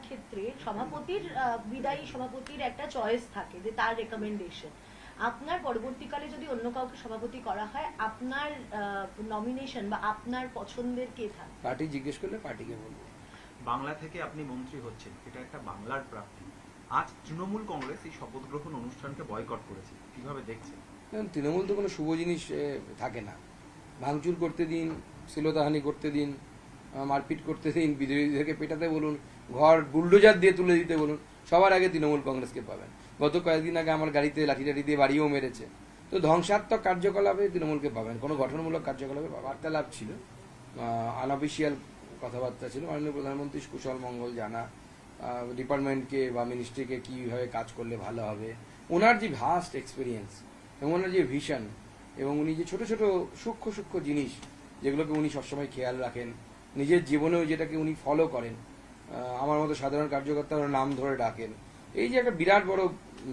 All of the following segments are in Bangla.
ক্ষেত্রে সভাপতির বিদায়ী সভাপতির একটা চয়েস থাকে যে তার রেকমেন্ডেশন। আপনার পরবর্তীকালে যদি অন্য কাউকে সভাপতি করা হয়, আপনার নমিনেশন বা আপনার পছন্দের কে থাকে? পার্টি জিজ্ঞেস করলে পার্টিকে বলবো। বাংলা থেকে আপনি মন্ত্রী হচ্ছেন, এটা একটা বাংলার প্রাপ্তি। আজ তৃণমূল কংগ্রেস এই শপথ গ্রহণ অনুষ্ঠানকে বয়কট করেছে, কিভাবে দেখছেন? তৃণমূল তো কোনো শুভ জিনিস থাকে না। ভাঙচুর করতে দিন, শ্লীলতাহানি করতে দিন, মারপিট করতে দিন, বিরোধীদেরকে পেটাতে বলুন, ঘর বুলডোজার দিয়ে তুলে দিতে বলুন, সবার আগে তৃণমূল কংগ্রেসকে পাবেন। গত কয়েকদিন আগে আমার গাড়িতে লাঠিটাঠি দিয়ে বাড়িও মেরেছে। তো ধ্বংসাত্মক কার্যকলাপে তৃণমূলকে পাবেন। কোনো গঠনমূলক কার্যকলাপে বার্তালাপ ছিল, আনঅফিসিয়াল কথাবার্তা ছিল। মাননীয় প্রধানমন্ত্রী কুশল মঙ্গল জানা, ডিপার্টমেন্টকে বা মিনিস্ট্রিকে কীভাবে কাজ করলে ভালো হবে, ওনার যে ভাস্ট এক্সপিরিয়েন্স এবং ওনার যে ভিশন, এবং উনি যে ছোট ছোট সূক্ষ্ম সূক্ষ্ম জিনিস যেগুলোকে উনি সবসময় খেয়াল রাখেন, নিজের জীবনেও যেটাকে উনি ফলো করেন, আমার মতো সাধারণ কার্যকর্তারা নাম ধরে ডাকেন। এই যে একটা বিরাট বড়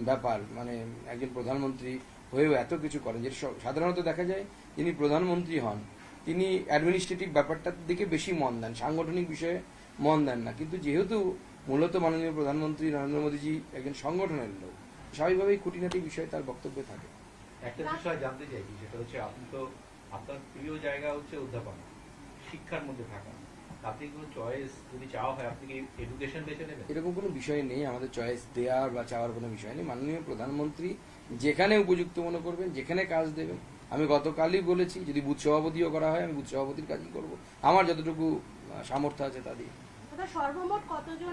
ব্যাপার, মানে একজন প্রধানমন্ত্রী হয়েও এত কিছু করেন, যেটা সাধারণত দেখা যায় যিনি প্রধানমন্ত্রী হন তিনি অ্যাডমিনিস্ট্রেটিভ ব্যাপারটার দিকে বেশি মন দেন, সাংগঠনিক বিষয়ে মন দেন না। কিন্তু যেহেতু মূলত মাননীয় প্রধানমন্ত্রী নরেন্দ্র মোদীজি একজন সংগঠনের লোক, স্বাভাবিকভাবেই খুঁটিনাটি বিষয়ে তার বক্তব্যে থাকে। একটা বিষয় জানতে চাইছি, সেটা হচ্ছে আপনি তো আপনার প্রিয় জায়গা হচ্ছে অধ্যাপনা, শিক্ষার মধ্যে থাকা। আপনি কোনো চয়েস যদি চাওয়া হয়, আপনি কি এডুকেশন বেছে নেবেন? এরকম কোনো বিষয় নেই, আমাদের চয়েস দেওয়ার বা চাওয়ার কোনো বিষয় নেই। মাননীয় প্রধানমন্ত্রী যেখানে উপযুক্ত মনে করবেন, যেখানে কাজ দেবেন। আমি গতকালই বলেছি, যদি বুথ সভাপতিও করা হয় আমি বুথ সভাপতির কাজই করব, আমার যতটুকু সামর্থ্য আছে তা দিয়ে। সর্বমোট কতজন